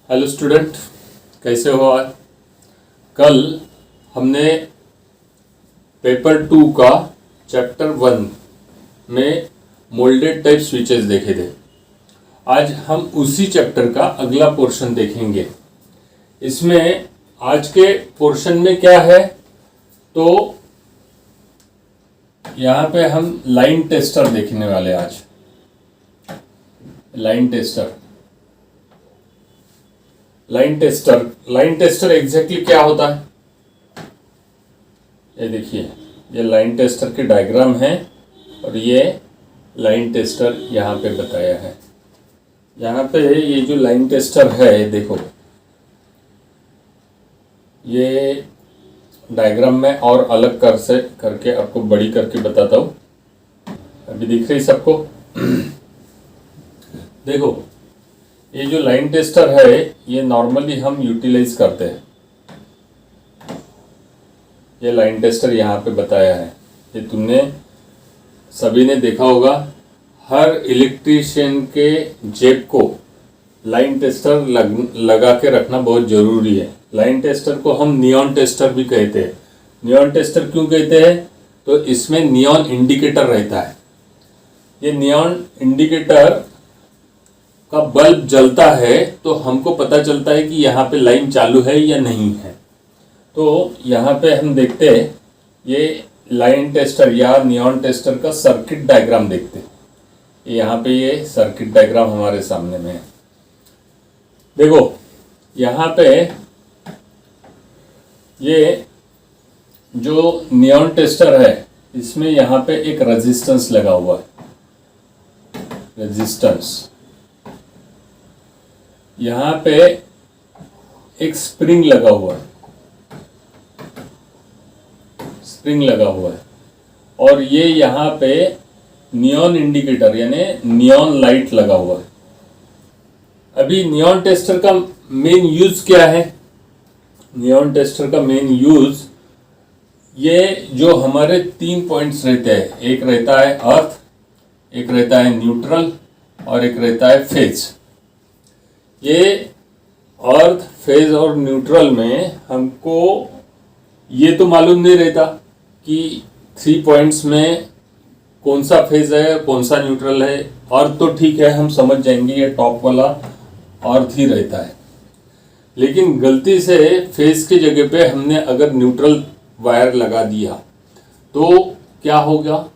Hello student, कैसे हो आज। कल हमने पेपर 2 का चैप्टर 1 में मोल्डेड टाइप स्विचेस देखे थे। आज हम उसी चैप्टर का अगला पोर्शन देखेंगे। इसमें आज के पोर्शन में क्या है, तो यहाँ पे हम लाइन टेस्टर देखने वाले आज। लाइन टेस्टर एग्जैक्टली क्या होता है, ये देखिए, ये लाइन टेस्टर के डायग्राम है और ये लाइन टेस्टर यहाँ पे बताया है। यहाँ पे ये जो लाइन टेस्टर है, देखो ये डायग्राम में और अलग करके आपको बड़ी करके बताता हूँ। अभी दिख रही सबको? देखो, ये जो लाइन टेस्टर है ये नॉर्मली हम यूटिलाइज करते हैं। ये लाइन टेस्टर यहाँ पे बताया है, ये तुमने सभी ने देखा होगा। हर इलेक्ट्रीशियन के जेब को लाइन टेस्टर लगा के रखना बहुत ज़रूरी है। लाइन टेस्टर को हम नियॉन टेस्टर भी कहते हैं। नियॉन टेस्टर क्यों कहते हैं, तो इसमें नियॉन इंडिकेटर रहता है। ये नियॉन इंडिकेटर का बल्ब जलता है तो हमको पता चलता है कि यहाँ पे लाइन चालू है या नहीं है। तो यहाँ पे हम देखते हैं, ये लाइन टेस्टर या नियॉन टेस्टर का सर्किट डायग्राम देखते हैं। यहाँ पे ये सर्किट डायग्राम हमारे सामने में है। देखो यहाँ पे ये जो नियॉन टेस्टर है इसमें यहाँ पे एक रेजिस्टेंस लगा हुआ है, रेजिस्टेंस। यहाँ पे एक स्प्रिंग लगा हुआ है, और ये यहाँ पे नियॉन इंडिकेटर यानी नियॉन लाइट लगा हुआ है। अभी नियॉन टेस्टर का मेन यूज क्या है? नियॉन टेस्टर का मेन यूज, ये जो हमारे 3 पॉइंट्स रहते हैं, एक रहता है अर्थ, एक रहता है न्यूट्रल और एक रहता है फेज। ये अर्थ, फेज और न्यूट्रल में हमको ये तो मालूम नहीं रहता कि 3 पॉइंट्स में कौन सा फेज है कौन सा न्यूट्रल है। अर्थ तो ठीक है, हम समझ जाएंगे ये टॉप वाला अर्थ ही रहता है। लेकिन गलती से फेज की जगह पे हमने अगर न्यूट्रल वायर लगा दिया तो क्या होगा,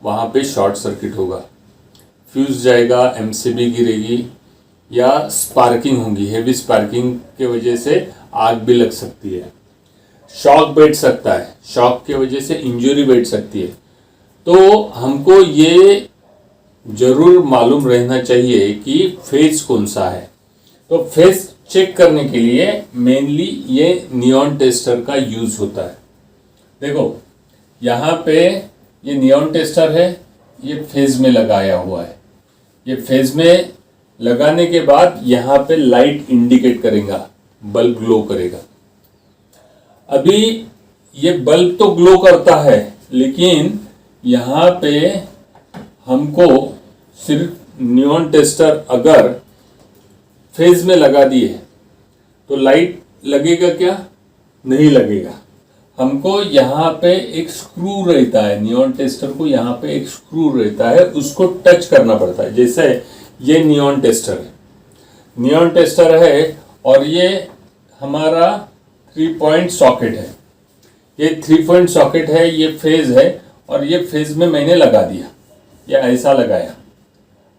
वहाँ पे शॉर्ट सर्किट होगा, फ्यूज जाएगा, एमसीबी गिरेगी या स्पार्किंग होगी। हेवी स्पार्किंग के वजह से आग भी लग सकती है, शॉक बैठ सकता है, शॉक की वजह से इंजरी बैठ सकती है। तो हमको ये जरूर मालूम रहना चाहिए कि फेज कौन सा है। तो फेज चेक करने के लिए मेनली ये नियॉन टेस्टर का यूज होता है। देखो यहाँ पे ये नियॉन टेस्टर है, ये फेज में लगाया हुआ है। ये फेज में लगाने के बाद यहाँ पे लाइट इंडिकेट करेगा, बल्ब ग्लो करेगा। अभी ये बल्ब तो ग्लो करता है, लेकिन यहाँ पे हमको सिर्फ नियॉन टेस्टर अगर फेज में लगा दिए तो लाइट लगेगा क्या? नहीं लगेगा। हमको यहाँ पे एक स्क्रू रहता है, नियॉन टेस्टर को यहाँ पे एक स्क्रू रहता है, उसको टच करना पड़ता है। जैसे ये नियॉन टेस्टर है और ये हमारा 3 पॉइंट सॉकेट है। ये 3 पॉइंट सॉकेट है, ये फेज है, और ये फेज में मैंने लगा दिया, या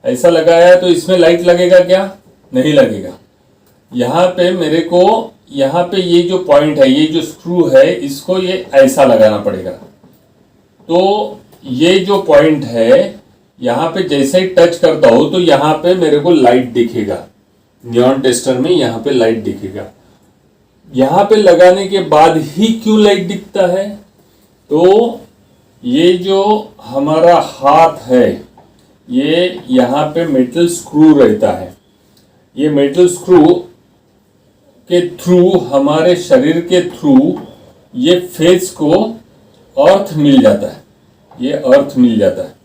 ऐसा लगाया तो इसमें लाइट लगेगा क्या? नहीं लगेगा। यहाँ पे मेरे को, यहाँ पे ये जो पॉइंट है, ये जो स्क्रू है, इसको ये ऐसा लगाना पड़ेगा। तो ये जो पॉइंट है यहाँ पे जैसे ही टच करता हो तो यहाँ पे मेरे को लाइट दिखेगा, नियॉन टेस्टर में यहाँ पे लाइट दिखेगा। यहाँ पे लगाने के बाद ही क्यों लाइट दिखता है, तो ये जो हमारा हाथ है, ये यहाँ पे मेटल स्क्रू रहता है। ये मेटल स्क्रू के थ्रू, हमारे शरीर के थ्रू ये फेज को अर्थ मिल जाता है, ये अर्थ मिल जाता है।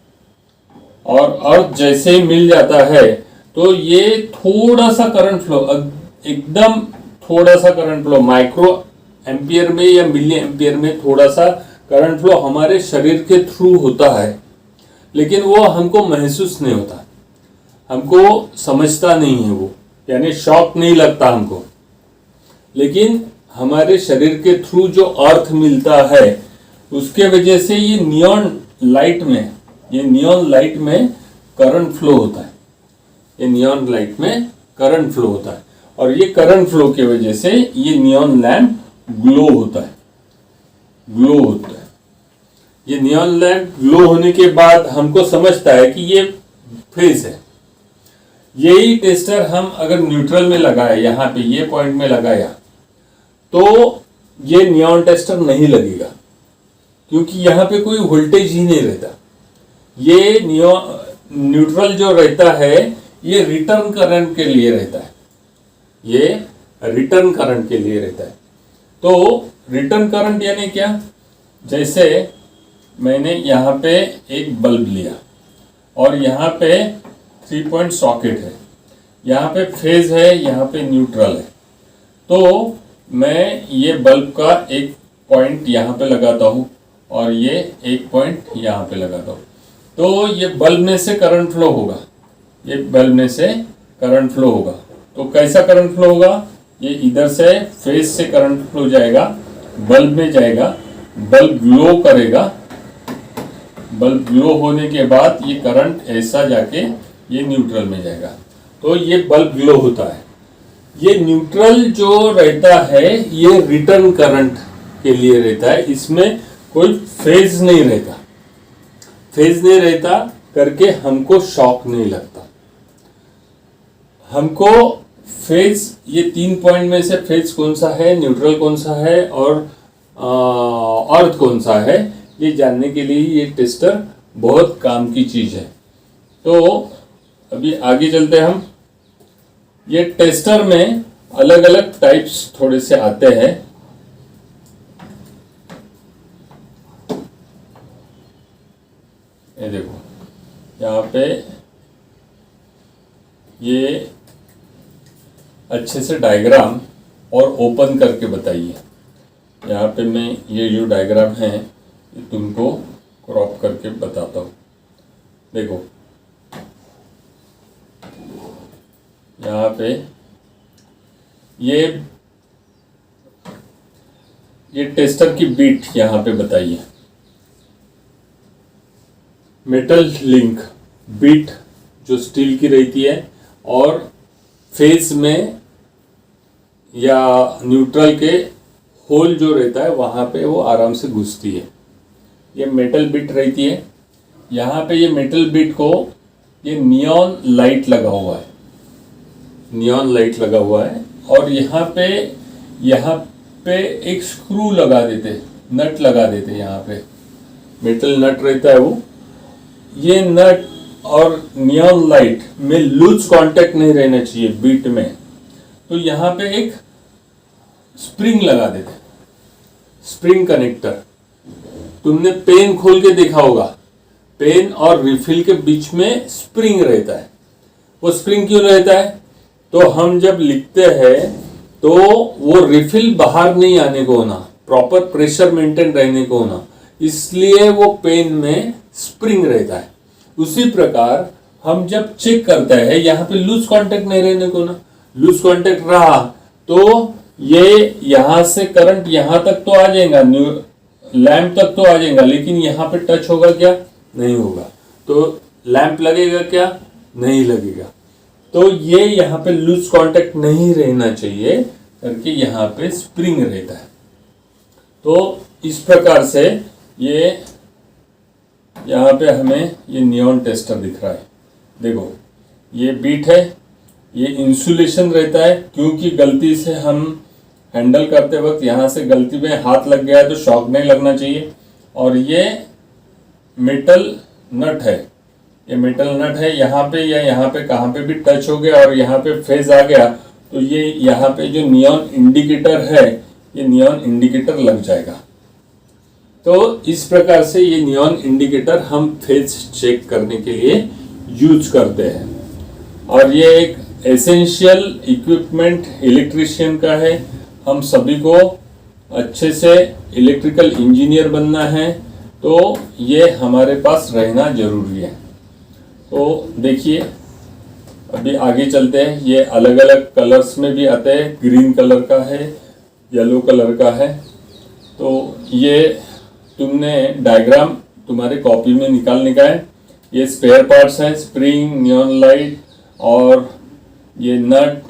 और अर्थ जैसे ही मिल जाता है तो ये थोड़ा सा करंट फ्लो, एकदम थोड़ा सा करंट फ्लो, माइक्रो एम्पियर में या मिली एम्पियर में थोड़ा सा करंट फ्लो हमारे शरीर के थ्रू होता है, लेकिन वो हमको महसूस नहीं होता, हमको समझता नहीं है वो, यानी शॉक नहीं लगता हमको। लेकिन हमारे शरीर के थ्रू जो अर्थ मिलता है उसके वजह से ये नियॉन लाइट में करंट फ्लो होता है, ये नियॉन लाइट में करंट फ्लो होता है, और ये करंट फ्लो की वजह से ये नियॉन लैम्प ग्लो होता है। ये नियॉन लैम्प ग्लो होने के बाद हमको समझता है कि ये फेज है। यही टेस्टर हम अगर न्यूट्रल में लगाए, यहाँ पे ये पॉइंट में लगाया, तो ये नियॉन टेस्टर नहीं लगेगा, क्योंकि यहाँ पे कोई वोल्टेज ही नहीं रहता। ये न्यूट्रल जो रहता है ये रिटर्न करंट के लिए रहता है, तो रिटर्न करंट यानी क्या, जैसे मैंने यहाँ पे एक बल्ब लिया और यहाँ पे 3 पॉइंट सॉकेट है, यहाँ पे फेज है, यहाँ पे न्यूट्रल है, तो मैं ये बल्ब का एक पॉइंट यहाँ पे लगाता हूँ और ये एक पॉइंट यहाँ पे लगाता हूँ, तो ये बल्ब में से करंट फ्लो होगा। तो कैसा करंट फ्लो होगा, ये इधर से फेज से करंट फ्लो जाएगा, बल्ब में जाएगा, बल्ब ग्लो करेगा, बल्ब ग्लो होने के बाद ये करंट ऐसा जाके ये न्यूट्रल में जाएगा, तो ये बल्ब ग्लो होता है। ये न्यूट्रल जो रहता है ये रिटर्न करंट के लिए रहता है, इसमें कोई फेज नहीं रहता करके हमको शॉक नहीं लगता। हमको फेज, ये 3 पॉइंट में से फेज कौन सा है, न्यूट्रल कौन सा है और अर्थ कौन सा है, ये जानने के लिए ये टेस्टर बहुत काम की चीज है। तो अभी आगे चलते हैं हम। ये टेस्टर में अलग अलग टाइप्स थोड़े से आते हैं। ये देखो यहाँ पे ये अच्छे से डायग्राम और ओपन करके बताइए। यहाँ पे मैं ये जो डायग्राम है ये तुमको क्रॉप करके बताता हूँ। देखो यहाँ पे ये टेस्टर की बीट यहाँ पे बताइए। मेटल लिंक बीट जो स्टील की रहती है और फेज में या न्यूट्रल के होल जो रहता है वहाँ पे वो आराम से घुसती है। ये मेटल बिट रहती है। यहाँ पे ये मेटल बिट को ये नियॉन लाइट लगा हुआ है और यहाँ पे एक स्क्रू लगा देते, नट लगा देते। यहाँ पे मेटल नट रहता है वो, ये नट और नियॉन लाइट में लूज कांटेक्ट नहीं रहना चाहिए बीट में, तो यहाँ पे एक स्प्रिंग लगा देते, स्प्रिंग कनेक्टर। तुमने पेन खोल के देखा होगा, पेन और रिफिल के बीच में स्प्रिंग रहता है। वो स्प्रिंग क्यों रहता है, तो हम जब लिखते हैं तो वो रिफिल बाहर नहीं आने को होना, प्रॉपर प्रेशर मेंटेन रहने को होना, इसलिए वो पेन में स्प्रिंग रहता है। उसी प्रकार हम जब चेक करते हैं, यहाँ पे लूज कांटेक्ट नहीं रहने को ना, लूज कांटेक्ट रहा तो ये यहाँ से करंट यहाँ तक तो आ जाएगा, लैंप तक तो आ जाएगा, लेकिन यहाँ पे टच होगा क्या, नहीं होगा। तो लैंप लगेगा क्या, नहीं लगेगा। तो ये यहाँ पे लूज कांटेक्ट नहीं रहना चाहिए करके यहाँ पे स्प्रिंग रहता है। तो इस प्रकार से ये यहाँ पे हमें ये नियॉन टेस्टर दिख रहा है। देखो ये बीट है, ये इंसुलेशन रहता है, क्योंकि गलती से हम हैंडल करते वक्त यहाँ से गलती में हाथ लग गया है तो शॉक नहीं लगना चाहिए। और ये मेटल नट है, ये मेटल नट है, यहाँ पे या यहाँ पे कहाँ पे भी टच हो गया और यहाँ पे फेज आ गया तो ये यहाँ पे जो नियॉन इंडिकेटर है, ये नियॉन इंडिकेटर लग जाएगा। तो इस प्रकार से ये नियॉन इंडिकेटर हम फेज चेक करने के लिए यूज करते हैं। और ये एक एसेंशियल इक्विपमेंट इलेक्ट्रिशियन का है। हम सभी को अच्छे से इलेक्ट्रिकल इंजीनियर बनना है, तो ये हमारे पास रहना जरूरी है। तो देखिए, अभी आगे चलते हैं। ये अलग अलग कलर्स में भी आते हैं, ग्रीन कलर का है, येलो कलर का है। तो ये तुमने डायग्राम तुम्हारे कॉपी में निकालने का है। ये स्पेयर पार्ट्स हैं, स्प्रिंग, नियॉन लाइट और ये नट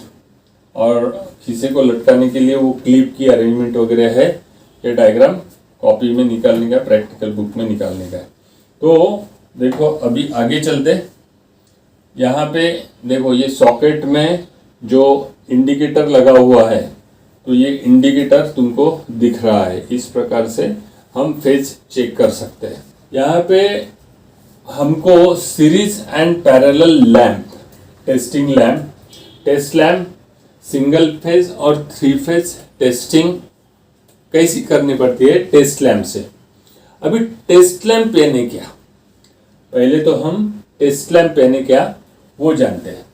और खीसे को लटकाने के लिए वो क्लिप की अरेंजमेंट वगैरह है। ये डायग्राम कॉपी में निकालने का, प्रैक्टिकल बुक में निकालने का है। तो देखो, अभी आगे चलते। यहाँ पे देखो, ये सॉकेट में जो इंडिकेटर लगा हुआ है, तो ये इंडिकेटर तुमको दिख रहा है। इस प्रकार से हम फेज चेक कर सकते हैं। यहाँ पे हमको series and parallel lamp, testing lamp, test lamp, single phase और 3 फेज टेस्टिंग कैसी करनी पड़ती है टेस्ट लैंप से। अभी टेस्ट लैंप यानी क्या, पहले तो हम टेस्ट लैंप यानी क्या वो जानते हैं।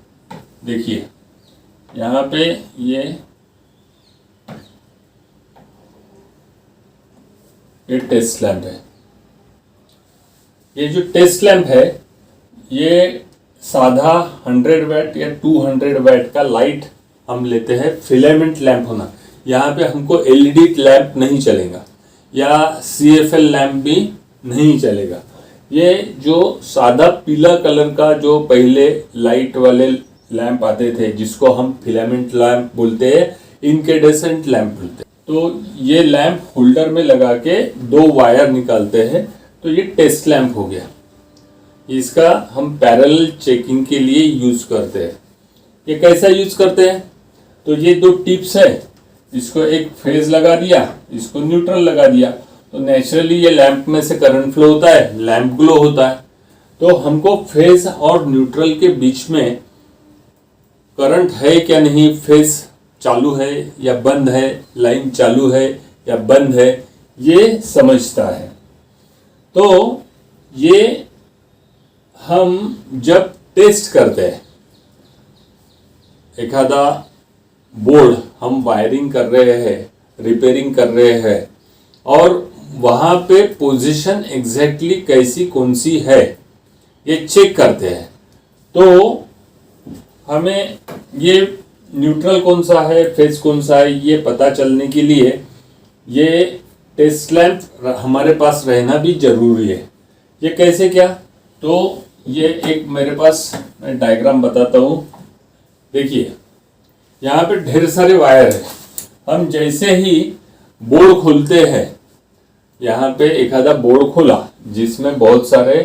देखिए, यहाँ पे ये टेस्ट लैंप है। ये जो टेस्ट लैंप है, ये साधा 100 वाट या 200 वाट का लाइट हम लेते हैं। फिलामेंट लैंप होना, यहाँ पे हमको एलईडी लैंप नहीं चलेगा या CFL लैंप भी नहीं चलेगा। ये जो सादा पीला कलर का जो पहले लाइट वाले लैंप आते थे, जिसको हम फिलामेंट लैंप बोलते हैं, इनकेडेसेंट लैंप बोलते हैं। तो ये लैंप होल्डर में लगा के 2 वायर निकालते हैं, तो ये टेस्ट लैंप हो गया। इसका हम पैरेलल चेकिंग के लिए यूज करते हैं। ये कैसा यूज करते हैं, तो ये 2 टिप्स है, इसको एक फेज लगा दिया, इसको न्यूट्रल लगा दिया, तो नेचुरली ये लैंप में से करंट फ्लो होता है, लैंप ग्लो होता है। तो हमको फेज और न्यूट्रल के बीच में करंट है क्या नहीं, फेज चालू है या बंद है, लाइन चालू है या बंद है, ये समझता है। तो ये हम जब टेस्ट करते हैं, एक आधा बोर्ड हम वायरिंग कर रहे हैं, रिपेयरिंग कर रहे हैं, और वहां पे पोजीशन एग्जैक्टली कैसी कौन सी है ये चेक करते हैं। तो हमें ये न्यूट्रल कौन सा है, फेज कौन सा है, ये पता चलने के लिए ये टेस्ट लैंप हमारे पास रहना भी जरूरी है। ये कैसे क्या, तो ये एक मेरे पास मैं डायग्राम बताता हूँ। देखिए, यहाँ पे ढेर सारे वायर है। हम जैसे ही बोर्ड खोलते हैं, यहाँ पे एक आधा बोर्ड खोला जिसमें बहुत सारे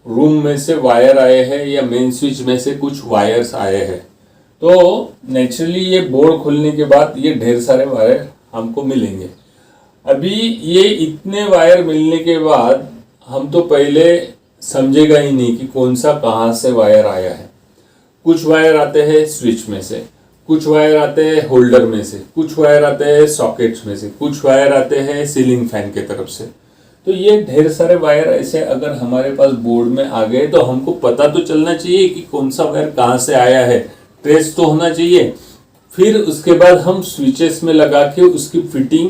रूम में से वायर आए हैं या मेन स्विच में से कुछ वायर्स आए हैं, तो नेचुरली ये बोर्ड खोलने के बाद ये ढेर सारे वायर हमको मिलेंगे। अभी ये इतने वायर मिलने के बाद हम तो पहले समझेगा ही नहीं कि कौन सा कहाँ से वायर आया है। कुछ वायर आते हैं स्विच में से, कुछ वायर आते हैं होल्डर में से, कुछ वायर आते हैं सॉकेट्स में से, कुछ वायर आते हैं सीलिंग फैन के तरफ से। तो ये ढेर सारे वायर ऐसे अगर हमारे पास बोर्ड में आ गए, तो हमको पता तो चलना चाहिए कि कौन सा वायर कहाँ से आया है, ट्रेस तो होना चाहिए। फिर उसके बाद हम स्विचेस में लगा के उसकी फिटिंग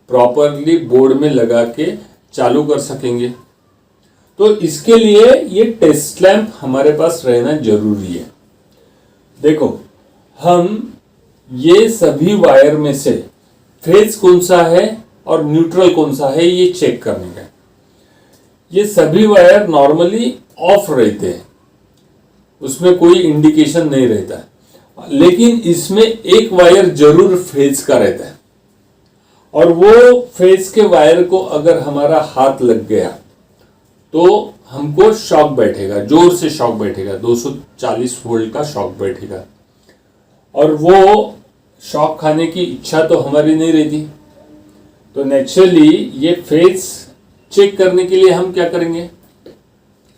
प्रॉपरली बोर्ड में लगा के चालू कर सकेंगे। तो इसके लिए ये टेस्ट लैंप हमारे पास रहना जरूरी है। देखो, हम ये सभी वायर में से फेज कौन सा है और न्यूट्रल कौन सा है ये चेक करने का। ये सभी वायर नॉर्मली ऑफ रहते हैं, उसमें कोई इंडिकेशन नहीं रहता है, लेकिन इसमें एक वायर जरूर फेज का रहता है, और वो फेज के वायर को अगर हमारा हाथ लग गया तो हमको शॉक बैठेगा, जोर से शॉक बैठेगा, 240 वोल्ट का शॉक बैठेगा, और वो शॉक खाने की इच्छा तो हमारी नहीं रहती। तो नेचुरली ये फेज चेक करने के लिए हम क्या करेंगे,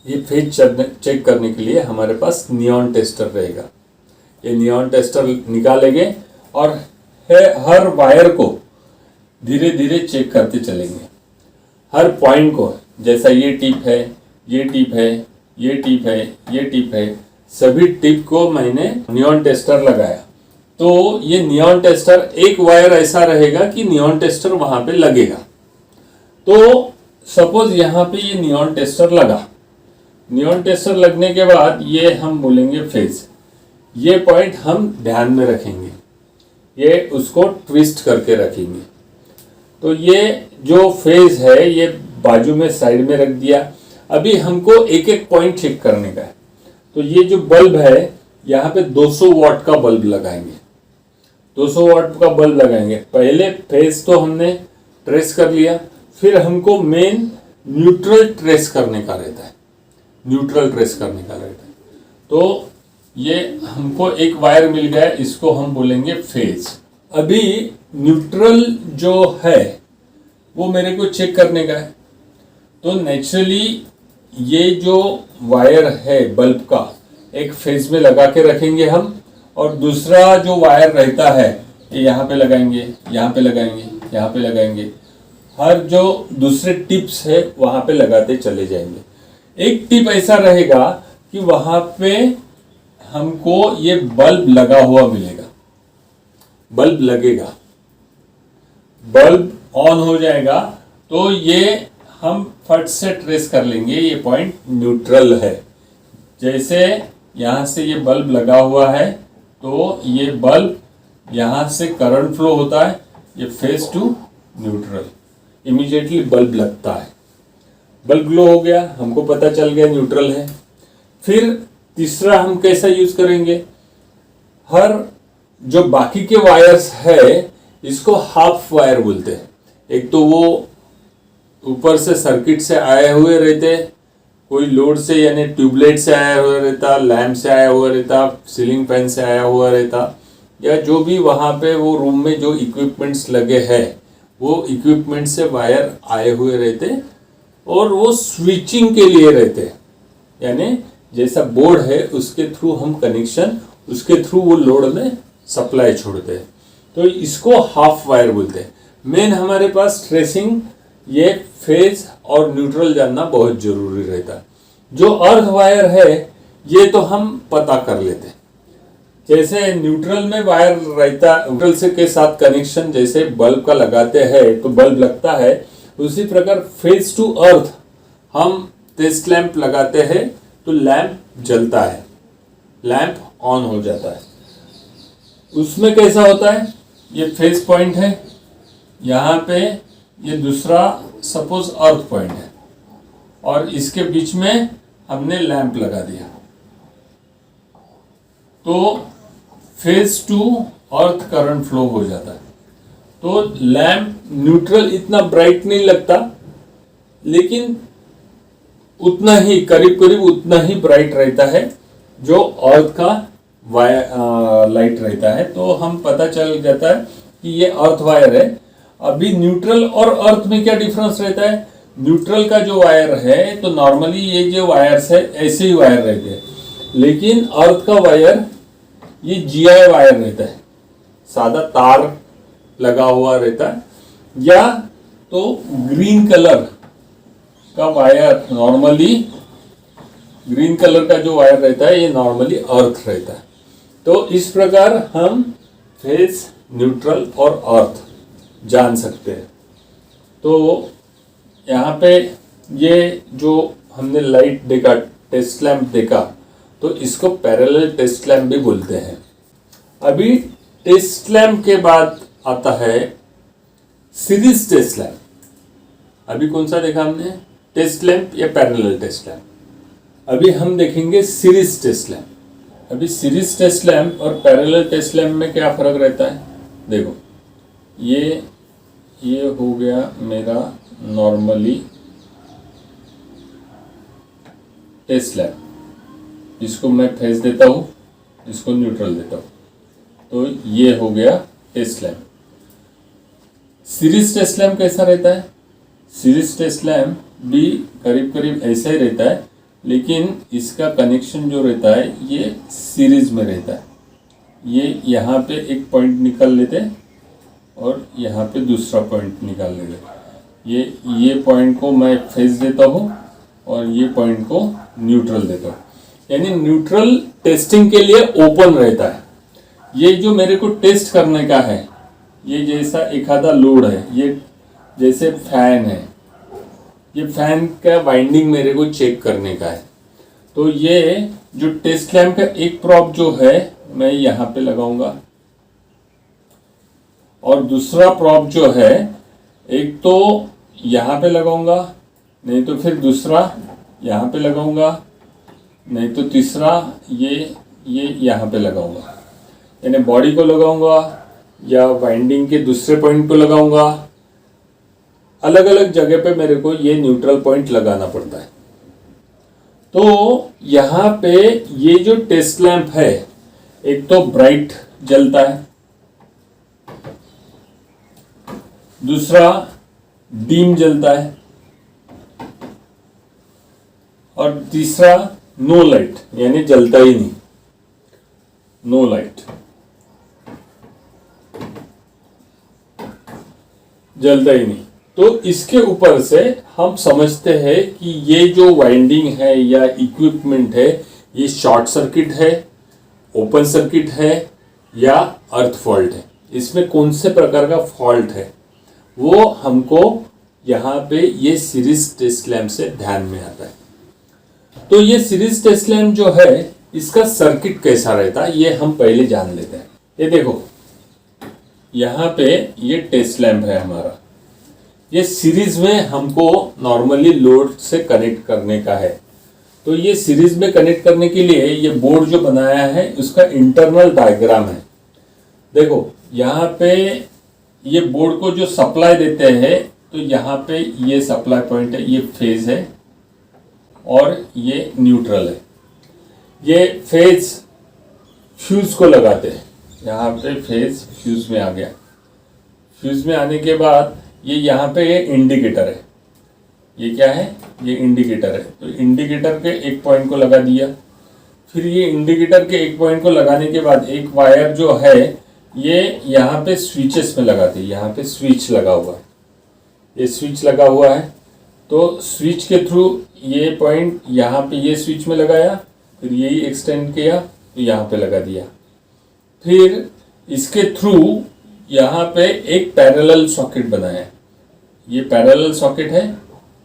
ये फेज चेक करने के लिए हमारे पास नियॉन टेस्टर रहेगा। ये नियॉन टेस्टर निकालेंगे और हर वायर को धीरे धीरे चेक करते चलेंगे, हर पॉइंट को। जैसा ये टिप है, ये टिप है, ये टिप है, ये टिप है, सभी टिप को मैंने नियॉन टेस्टर लगाया। तो ये नियॉन टेस्टर, एक वायर ऐसा रहेगा कि नियॉन टेस्टर वहां पे लगेगा। तो सपोज यहाँ पे ये नियॉन टेस्टर लगा। नियॉन टेस्टर लगने के बाद ये हम बोलेंगे फेज। ये पॉइंट हम ध्यान में रखेंगे, ये उसको ट्विस्ट करके रखेंगे। तो ये जो फेज है ये बाजू में साइड में रख दिया। अभी हमको एक एक पॉइंट चेक करने का है। तो ये जो बल्ब है यहाँ पे 200 वाट का बल्ब लगाएंगे। 200 वाट का बल्ब लगाएंगे। पहले फेज तो हमने ट्रेस कर लिया, फिर हमको मेन न्यूट्रल ट्रेस करने का रहता है। न्यूट्रल ट्रेस करने का रहता है। तो ये हमको एक वायर मिल गया, इसको हम बोलेंगे फेज। अभी न्यूट्रल जो है वो मेरे को चेक करने का है। तो नेचुरली ये जो वायर है बल्ब का, एक फेज में लगा के रखेंगे हम, और दूसरा जो वायर रहता है ये यहाँ पे लगाएंगे, यहाँ पे लगाएंगे, यहाँ पे लगाएंगे। हर जो दूसरे टिप्स है वहाँ पे लगाते चले जाएंगे। एक टिप ऐसा रहेगा कि वहाँ पे हमको ये बल्ब लगा हुआ मिलेगा। बल्ब लगेगा, बल्ब ऑन हो जाएगा, तो ये हम फट से ट्रेस कर लेंगे ये पॉइंट न्यूट्रल है। जैसे यहाँ से ये बल्ब लगा हुआ है, तो ये बल्ब यहाँ से करंट फ्लो होता है, ये phase to neutral, immediately bulb लगता है। बल्ब ग्लो हो गया, हमको पता चल गया न्यूट्रल है। फिर तीसरा हम कैसा यूज करेंगे, हर जो बाकी के वायर्स है इसको हाफ वायर बोलते हैं। एक तो वो ऊपर से सर्किट से आए हुए रहते, कोई लोड से यानी ट्यूबलाइट से आया हुआ रहता, लैम्प से आया हुआ रहता, सीलिंग फैन से आया हुआ रहता, या जो भी वहाँ पे वो रूम में जो इक्विपमेंट्स लगे हैं वो इक्विपमेंट से वायर आए हुए रहते, और वो स्विचिंग के लिए रहते। यानी जैसा बोर्ड है उसके थ्रू हम कनेक्शन, उसके थ्रू वो लोड में सप्लाई छोड़ते हैं। तो इसको हाफ वायर बोलते हैं। मेन हमारे पास ट्रेसिंग, ये फेज और न्यूट्रल जानना बहुत जरूरी रहता है। जो अर्थ वायर है ये तो हम पता कर लेते हैं। जैसे न्यूट्रल में वायर रहता, न्यूट्रल से के साथ कनेक्शन जैसे बल्ब का लगाते हैं तो बल्ब लगता है, उसी प्रकार फेज टू अर्थ हम टेस्ट लैंप लगाते हैं तो लैंप जलता है, लैंप ऑन हो जाता है। उसमें कैसा होता है, ये फेज पॉइंट है, यहाँ पे ये दूसरा सपोज अर्थ पॉइंट है, और इसके बीच में हमने लैंप लगा दिया, तो phase to earth current flow हो जाता है। तो लैंप न्यूट्रल इतना ब्राइट नहीं लगता, लेकिन उतना ही करीब करीब उतना ही ब्राइट रहता है जो अर्थ का लाइट रहता है। तो हम पता चल जाता है कि ये अर्थ वायर है। अभी न्यूट्रल और अर्थ में क्या डिफरेंस रहता है, न्यूट्रल का जो वायर है तो नॉर्मली ये जो वायर्स है ऐसे ही वायर रहते हैं, लेकिन अर्थ का वायर ये जीआई वायर रहता है, सादा तार लगा हुआ रहता है, या तो ग्रीन कलर का वायर, नॉर्मली ग्रीन कलर का जो वायर रहता है ये नॉर्मली अर्थ रहता है। तो इस प्रकार हम फेज, न्यूट्रल और अर्थ जान सकते हैं। तो यहाँ पे ये जो हमने लाइट देखा, टेस्ट लैंप देखा, तो इसको पैरेलल टेस्ट लैंप भी बोलते हैं। अभी टेस्ट लैंप के बाद आता है सीरीज टेस्ट लैंप। अभी कौन सा देखा हमने, टेस्ट लैंप या पैरेलल टेस्ट लैंप। अभी हम देखेंगे सीरीज टेस्ट लैंप। अभी सीरीज टेस्ट लैंप और पैरेलल टेस्ट लैंप में क्या फर्क रहता है, देखो ये हो गया मेरा नॉर्मली टेस्ट लैंप, इसको मैं फेज देता हूँ, इसको न्यूट्रल देता हूँ, तो ये हो गया test lamp. Series test lamp कैसा रहता है, सीरीज टेस्ट लैंप भी करीब करीब ऐसा ही रहता है, लेकिन इसका कनेक्शन जो रहता है ये सीरीज में रहता है। ये यहाँ पे एक पॉइंट निकाल लेते हैं और यहाँ पे दूसरा पॉइंट निकाल लेते। ये पॉइंट को मैं फेज देता हूँ और ये पॉइंट को न्यूट्रल देता हूँ। यानी न्यूट्रल टेस्टिंग के लिए ओपन रहता है। ये जो मेरे को टेस्ट करने का है, ये जैसा एक आधा लोड है, ये जैसे फैन है, ये फैन का वाइंडिंग मेरे को चेक करने का है। तो ये जो टेस्ट लैम्प का एक प्रॉप जो है मैं यहाँ पे लगाऊंगा, और दूसरा प्रॉप जो है एक तो यहाँ पे लगाऊंगा, नहीं तो फिर दूसरा यहाँ पे लगाऊंगा, नहीं तो तीसरा ये यहाँ पे लगाऊंगा। यानी बॉडी को लगाऊंगा या वाइंडिंग के दूसरे पॉइंट को लगाऊंगा। अलग अलग जगह पे मेरे को ये न्यूट्रल पॉइंट लगाना पड़ता है। तो यहाँ पे ये जो टेस्ट लैंप है, एक तो ब्राइट जलता है, दूसरा डीम जलता है, और तीसरा नो लाइट, यानी जलता ही नहीं, नो लाइट, जलता ही नहीं। तो इसके ऊपर से हम समझते हैं कि ये जो वाइंडिंग है या इक्विपमेंट है, ये शॉर्ट सर्किट है, ओपन सर्किट है या अर्थ फॉल्ट है। इसमें कौन से प्रकार का फॉल्ट है वो हमको यहाँ पे ये सीरीज टेस्ट लैम्प से ध्यान में आता है। तो ये सीरीज टेस्ट लैम्प जो है, इसका सर्किट कैसा रहता है ये हम पहले जान लेते हैं। ये देखो, यहाँ पे ये टेस्ट लैम्प है हमारा, ये सीरीज में हमको नॉर्मली लोड से कनेक्ट करने का है। तो ये सीरीज में कनेक्ट करने के लिए ये बोर्ड जो बनाया है उसका इंटरनल डायग्राम है। देखो यहाँ पे ये बोर्ड को जो सप्लाई देते हैं, तो यहाँ पे ये सप्लाई पॉइंट है, ये फेज है और ये न्यूट्रल है। ये फेज फ्यूज को लगाते हैं, यहाँ पे फेज फ्यूज में आ गया। फ्यूज में आने के बाद ये यहाँ पे ये इंडिकेटर है, ये क्या है, ये इंडिकेटर है। तो इंडिकेटर के एक पॉइंट को लगा दिया। फिर ये इंडिकेटर के एक पॉइंट को लगाने के बाद एक वायर जो है ये यहाँ पे स्विचेस में लगाते हैं। यहाँ पे स्विच लगा हुआ है, ये स्विच लगा हुआ है। तो स्विच के थ्रू ये पॉइंट यहाँ पे ये स्विच में लगाया, फिर यही एक्सटेंड किया तो यहाँ पे लगा दिया। फिर इसके थ्रू यहाँ पे एक पैरेलल सॉकेट बनाया। ये पैरेलल सॉकेट है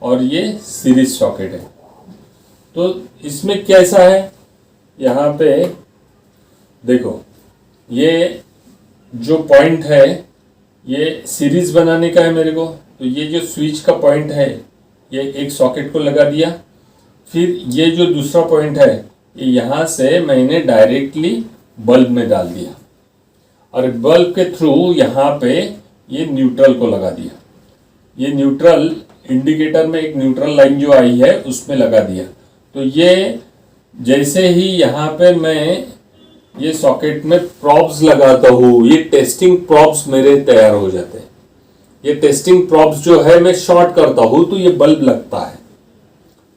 और ये सीरीज सॉकेट है। तो इसमें कैसा है, यहाँ पे देखो ये जो पॉइंट है ये सीरीज बनाने का है मेरे को। तो ये जो स्विच का पॉइंट है ये एक सॉकेट को लगा दिया। फिर ये जो दूसरा पॉइंट है ये यहाँ से मैंने डायरेक्टली बल्ब में डाल दिया, और बल्ब के थ्रू यहाँ पे ये न्यूट्रल को लगा दिया। ये न्यूट्रल इंडिकेटर में एक न्यूट्रल लाइन जो आई है उसमें लगा दिया। तो ये जैसे ही यहाँ पे मैं ये सॉकेट में प्रॉप्स लगाता हूँ, ये टेस्टिंग प्रॉप्स मेरे तैयार हो जाते हैं। ये टेस्टिंग प्रॉप्स जो है मैं शॉर्ट करता हूँ तो ये बल्ब लगता है।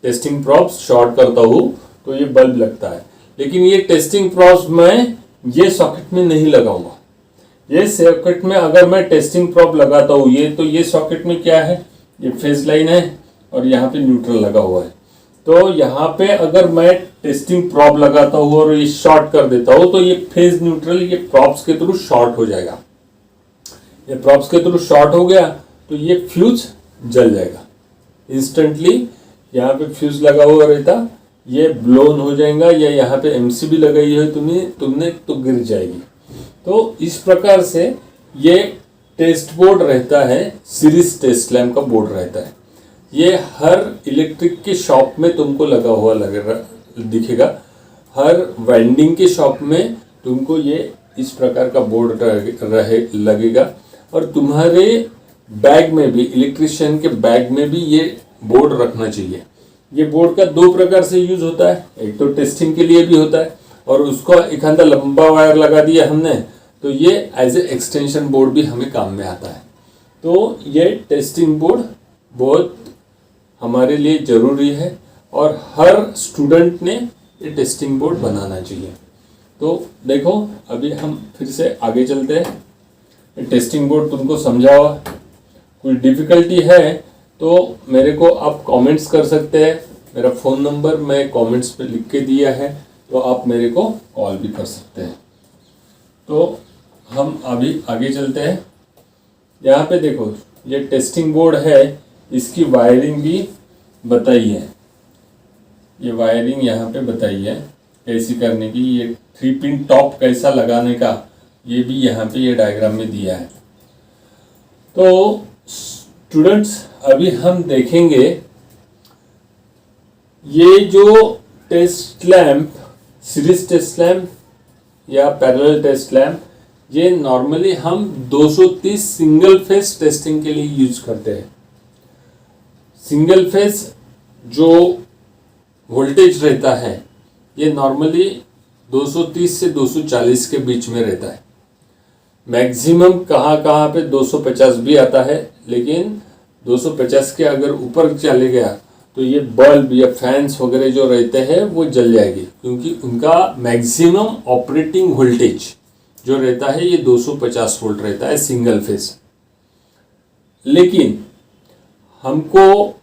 टेस्टिंग प्रॉप्स शॉर्ट करता हूँ तो ये बल्ब लगता है। लेकिन ये टेस्टिंग प्रॉप्स मैं ये सॉकेट में नहीं लगाऊंगा। ये सॉकेट में अगर मैं टेस्टिंग प्रॉप लगाता हूँ ये, तो ये सॉकेट में क्या है, ये फेज लाइन है और यहाँ पे न्यूट्रल लगा हुआ है। तो यहाँ पे अगर मैं टेस्टिंग प्रॉप लगाता हूँ और ये शॉर्ट कर देता हूँ तो ये फेज न्यूट्रल ये प्रॉप्स के थ्रू शॉर्ट हो जाएगा। ये प्रॉप्स के थ्रू शॉर्ट हो गया तो ये फ्यूज जल जाएगा इंस्टेंटली। यहाँ पे फ्यूज लगा हुआ रहता, ये ब्लोन हो जाएगा, या यहाँ पे एमसीबी लगाई है तुमने तो गिर जाएगी। तो इस प्रकार से ये टेस्ट बोर्ड रहता है, सीरीज टेस्ट लैम्प का बोर्ड रहता है। ये हर इलेक्ट्रिक के शॉप में तुमको लगा हुआ दिखेगा। हर वेंडिंग के शॉप में तुमको ये इस प्रकार का बोर्ड लगेगा। और तुम्हारे बैग में भी, इलेक्ट्रिशियन के बैग में भी ये बोर्ड रखना चाहिए। ये बोर्ड का दो प्रकार से यूज होता है, एक तो टेस्टिंग के लिए भी होता है, और उसको एक अंदर लंबा वायर लगा दिया हमने तो ये एज ए एक्सटेंशन बोर्ड भी हमें काम में आता है। तो ये टेस्टिंग बोर्ड बहुत हमारे लिए ज़रूरी है और हर स्टूडेंट ने ये टेस्टिंग बोर्ड बनाना चाहिए। तो देखो अभी हम फिर से आगे चलते हैं। ये टेस्टिंग बोर्ड तुमको समझा हुआ, कोई डिफ़िकल्टी है तो मेरे को आप कमेंट्स कर सकते हैं। मेरा फ़ोन नंबर मैं कमेंट्स पे लिख के दिया है, तो आप मेरे को कॉल भी कर सकते हैं। तो हम अभी आगे चलते हैं। यहाँ पे देखो ये टेस्टिंग बोर्ड है, इसकी वायरिंग भी बताई है। ये वायरिंग यहाँ पे बताई है कैसी करने की, ये 3 पिन टॉप कैसा लगाने का ये भी यहाँ पे ये डायग्राम में दिया है। तो स्टूडेंट्स अभी हम देखेंगे ये जो test lamp, series test lamp या पैरेलल टेस्ट लैंप, ये नॉर्मली हम 230 सिंगल फेस टेस्टिंग के लिए यूज करते हैं। सिंगल फेस जो वोल्टेज रहता है ये नॉर्मली 230 से 240 के बीच में रहता है। मैक्सिमम कहाँ पे 250 भी आता है, लेकिन 250 के अगर ऊपर चले गया तो ये बल्ब या फैंस वगैरह जो रहते हैं वो जल जाएगी, क्योंकि उनका मैक्सिमम ऑपरेटिंग वोल्टेज जो रहता है ये 250 वोल्ट रहता है सिंगल फेस। लेकिन हमको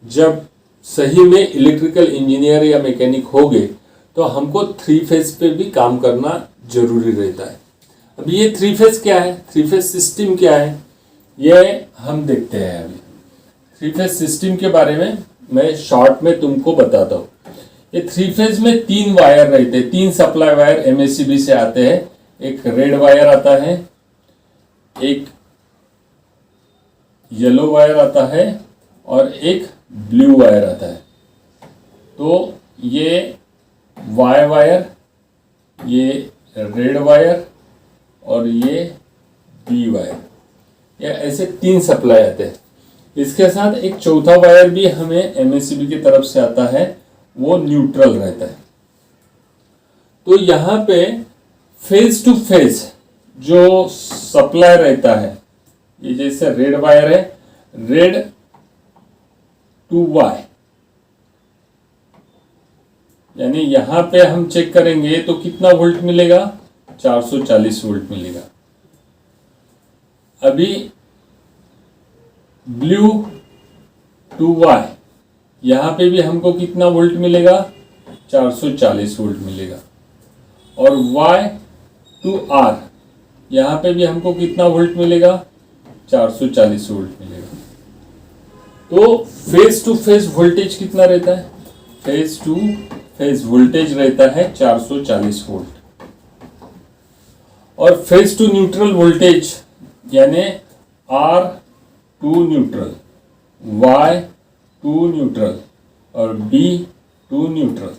जब सही में इलेक्ट्रिकल इंजीनियर या मैकेनिक हो गए तो हमको 3 फेज पे भी काम करना जरूरी रहता है। अभी ये 3 फेज क्या है, 3 फेज सिस्टम क्या है, ये हम देखते हैं। अभी 3 फेज सिस्टम के बारे में मैं शॉर्ट में तुमको बताता हूँ। ये 3 फेज में 3 वायर रहते हैं, 3 सप्लाई वायर एमएससीबी से आते हैं। एक रेड वायर आता है, एक येलो वायर आता है और एक ब्लू वायर आता है। तो ये वाई वायर, ये रेड वायर और ये बी वायर, ये ऐसे 3 सप्लाई आते हैं। इसके साथ एक चौथा वायर भी हमें एमएससीबी की तरफ से आता है, वो न्यूट्रल रहता है। तो यहाँ पे फेज टू फेज जो सप्लाई रहता है, ये जैसे रेड वायर है, रेड टू वाई, यानी यहां पे हम चेक करेंगे तो कितना वोल्ट मिलेगा, 440 वोल्ट मिलेगा। अभी ब्लू टू वाई, यहां पे भी हमको कितना वोल्ट मिलेगा, 440 वोल्ट मिलेगा। और वाई टू आर, यहां पे भी हमको कितना वोल्ट मिलेगा, 440 वोल्ट मिलेगा। तो फेज टू फेज वोल्टेज कितना रहता है, फेज टू फेज वोल्टेज रहता है 440 वोल्ट। और फेज टू न्यूट्रल वोल्टेज यानी R to neutral, Y to neutral और बी टू न्यूट्रल,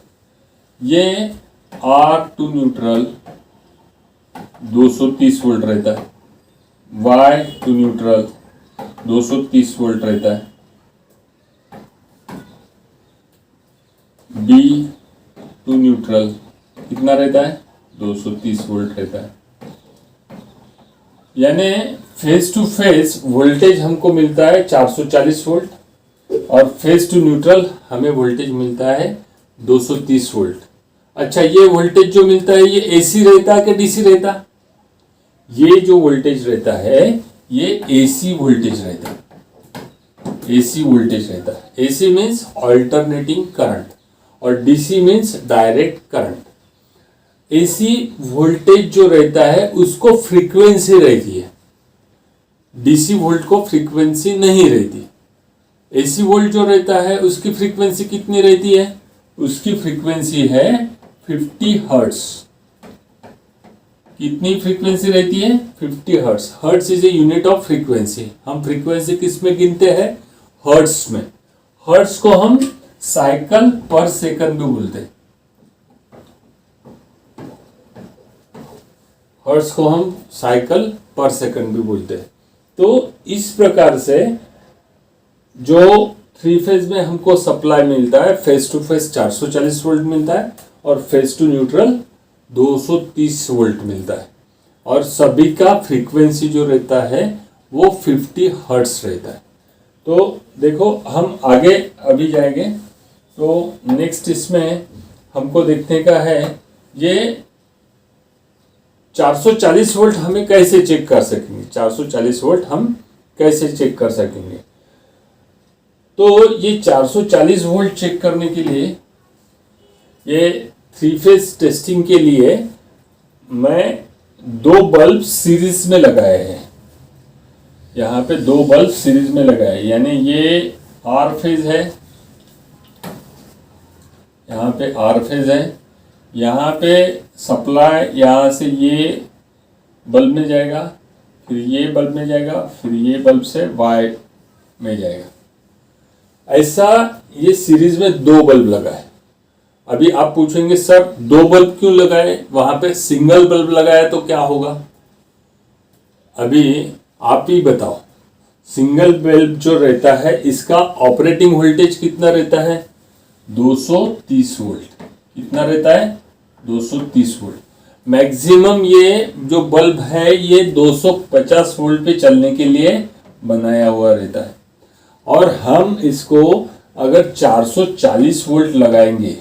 ये आर टू न्यूट्रल 230 वोल्ट रहता है, वाई टू न्यूट्रल 230 वोल्ट रहता है, बी टू न्यूट्रल कितना रहता है, 230 वोल्ट रहता है। यानी फेज टू फेज वोल्टेज हमको मिलता है 440 वोल्ट और फेज टू न्यूट्रल हमें वोल्टेज मिलता है 230 वोल्ट। अच्छा, ये वोल्टेज जो मिलता है ये एसी रहता है कि डीसी रहता है, ये जो वोल्टेज रहता है ये एसी वोल्टेज रहता है, एसी वोल्टेज रहता है। एसी मीन्स ऑल्टरनेटिंग करंट और DC means direct current. AC voltage जो रहता है उसको फ्रीक्वेंसी रहती है, डीसी वोल्ट को फ्रीक्वेंसी नहीं रहती। एसी वोल्ट जो रहता है उसकी फ्रीक्वेंसी कितनी रहती है, उसकी फ्रीक्वेंसी है 50 हर्ट्ज। कितनी फ्रीक्वेंसी रहती है, 50 hertz. Hertz is a unit of frequency. हम फ्रीक्वेंसी किस में गिनते हैं, हर्ट्ज में। हर्ट्ज को हम साइकिल पर सेकंड भी बोलते हैं, हर्ट्ज को हम साइकिल पर सेकंड भी बोलते हैं। तो इस प्रकार से जो 3 फेज में हमको सप्लाई मिलता है, फेज टू फेज 440 वोल्ट मिलता है और फेज टू न्यूट्रल 230 वोल्ट मिलता है और सभी का फ्रीक्वेंसी जो रहता है वो 50 हर्ट्ज रहता है। तो देखो हम आगे अभी जाएंगे। तो नेक्स्ट इसमें हमको देखने का है ये 440 वोल्ट हमें कैसे चेक कर सकेंगे, 440 वोल्ट हम कैसे चेक कर सकेंगे। तो ये 440 वोल्ट चेक करने के लिए ये 3 फेज टेस्टिंग के लिए मैं 2 बल्ब सीरीज में लगाए हैं। यहाँ पे 2 बल्ब सीरीज में लगाए, यानी ये आर फेज है, यहाँ पे आर फेज है, यहाँ पे सप्लाई यहाँ से ये बल्ब में जाएगा, फिर ये बल्ब में जाएगा, फिर ये बल्ब से वाई में जाएगा। ऐसा ये सीरीज में 2 बल्ब लगाए। अभी आप पूछेंगे सर 2 बल्ब क्यों लगाए, वहां पे सिंगल बल्ब लगाया तो क्या होगा? अभी आप ही बताओ। सिंगल बल्ब जो रहता है इसका ऑपरेटिंग वोल्टेज कितना रहता है? 230 वोल्ट। कितना रहता है? 230 वोल्ट। मैक्सिमम ये जो बल्ब है ये 250 वोल्ट पे चलने के लिए बनाया हुआ रहता है, और हम इसको अगर 440 वोल्ट लगाएंगे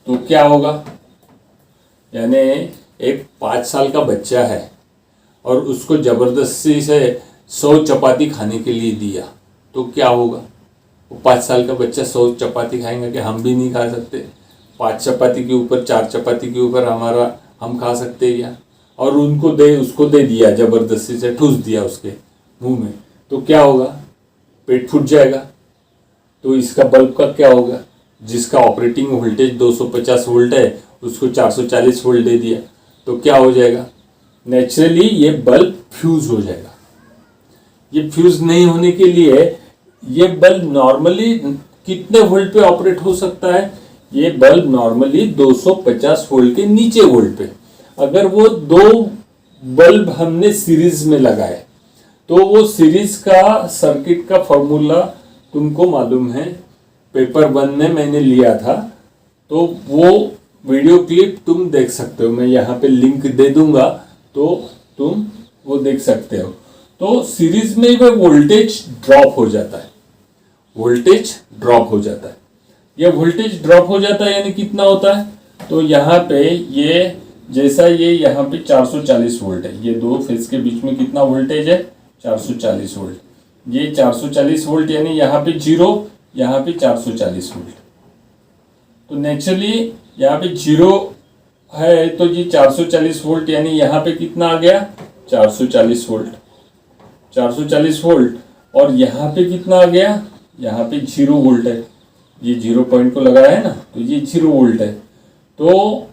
तो क्या होगा? यानी एक 5 साल का बच्चा है और उसको जबरदस्ती से 100 चपाती खाने के लिए दिया तो क्या होगा? वो 5 साल का बच्चा 100 चपाती खाएंगे कि हम भी नहीं खा सकते? 5 चपाती के ऊपर 4 चपाती के ऊपर हम खा सकते हैं क्या? और उसको दे दिया, जबरदस्ती से ठूस दिया उसके मुंह में, तो क्या होगा? पेट फूट जाएगा। तो इसका बल्ब का क्या होगा? जिसका ऑपरेटिंग वोल्टेज 250 वोल्ट है उसको 440 वोल्ट दे दिया तो क्या हो जाएगा? नेचुरली ये बल्ब फ्यूज हो जाएगा। ये फ्यूज नहीं होने के लिए ये बल्ब नॉर्मली कितने वोल्ट पे ऑपरेट हो सकता है? ये बल्ब नॉर्मली 250 वोल्ट के नीचे वोल्ट पे। अगर वो 2 बल्ब हमने सीरीज में लगाए तो वो सीरीज का सर्किट का फॉर्मूला तुमको मालूम है, पेपर 1 में मैंने लिया था, तो वो वीडियो क्लिप तुम देख सकते हो। मैं यहाँ पे लिंक दे दूंगा तो तुम वो देख सकते हो। तो सीरीज में वह वोल्टेज ड्रॉप हो जाता है, वोल्टेज ड्रॉप हो जाता है। यह वोल्टेज ड्रॉप हो जाता है यानी कितना होता है? तो यहाँ पे ये जैसा ये यहाँ पे 440 वोल्ट है, ये 2 फेज के बीच में कितना वोल्टेज है? 440 वोल्ट। ये 440 वोल्ट यानी यहाँ पे 0, यहाँ पे 440 वोल्ट। तो नेचुरली यहाँ पे 0 है तो ये 440 वोल्ट, यानी यहाँ पे कितना आ गया? 440 वोल्ट। 440 वोल्ट और यहाँ पे कितना आ गया? यहाँ पे 0 वोल्ट है। ये 0 पॉइंट को लगाया है ना, तो ये 0 वोल्ट है। तो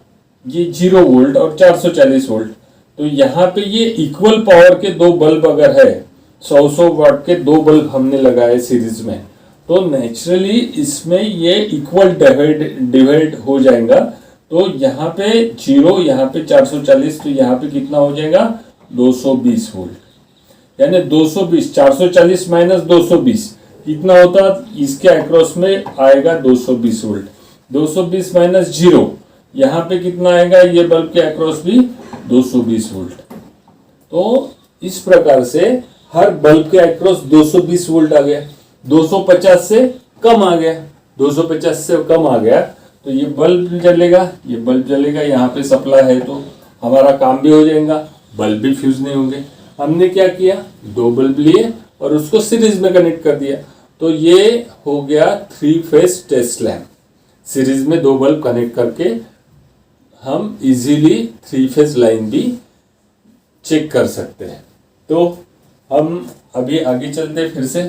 ये 0 वोल्ट और 440 वोल्ट, तो यहाँ पे ये इक्वल पावर के 2 बल्ब अगर है, 100 वाट के 2 बल्ब हमने लगाए सीरीज में, तो नेचुरली इसमें ये इक्वल डिवाइड हो जाएगा। तो यहाँ पे 0, यहाँ पे 440, तो यहाँ पे कितना हो जाएगा? 220 वोल्ट। यानी 220, 440 माइनस 220 कितना होता? इसके अक्रॉस में आएगा 220 वोल्ट। 220 माइनस 0, यहाँ पे कितना आएगा? ये बल्ब के अक्रॉस भी 220 वोल्ट। तो इस प्रकार से हर बल्ब के अक्रॉस 220 वोल्ट आ गया। 250 से कम आ गया, 250 से कम आ गया तो ये बल्ब जलेगा, ये बल्ब जलेगा। यहाँ पे सप्लाई है तो हमारा काम भी हो जाएगा, बल्ब भी फ्यूज नहीं होंगे। हमने क्या किया? 2 बल्ब लिए और उसको सीरीज में कनेक्ट कर दिया, तो ये हो गया 3 फेज टेस्ट लैम्प। सीरीज में 2 बल्ब कनेक्ट करके हम इजीली 3 फेज लाइन भी चेक कर सकते हैं। तो हम अभी आगे चलते हैं फिर से।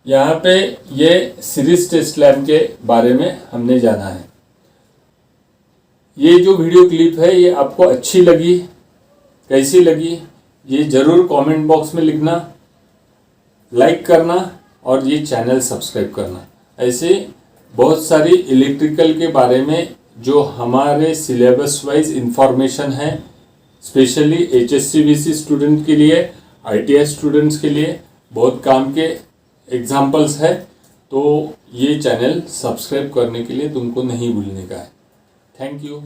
यहाँ पे ये सीरीज टेस्ट लैम्प के बारे में हमने जाना है। ये जो वीडियो क्लिप है ये आपको अच्छी लगी, कैसी लगी ये ज़रूर कमेंट बॉक्स में लिखना, लाइक करना और ये चैनल सब्सक्राइब करना। ऐसे बहुत सारी इलेक्ट्रिकल के बारे में जो हमारे सिलेबस वाइज इंफॉर्मेशन है, स्पेशली HSC-VC स्टूडेंट के लिए, ITI स्टूडेंट्स के लिए बहुत काम के एग्जाम्पल्स है। तो ये चैनल सब्सक्राइब करने के लिए तुमको नहीं भूलने का है। Thank you.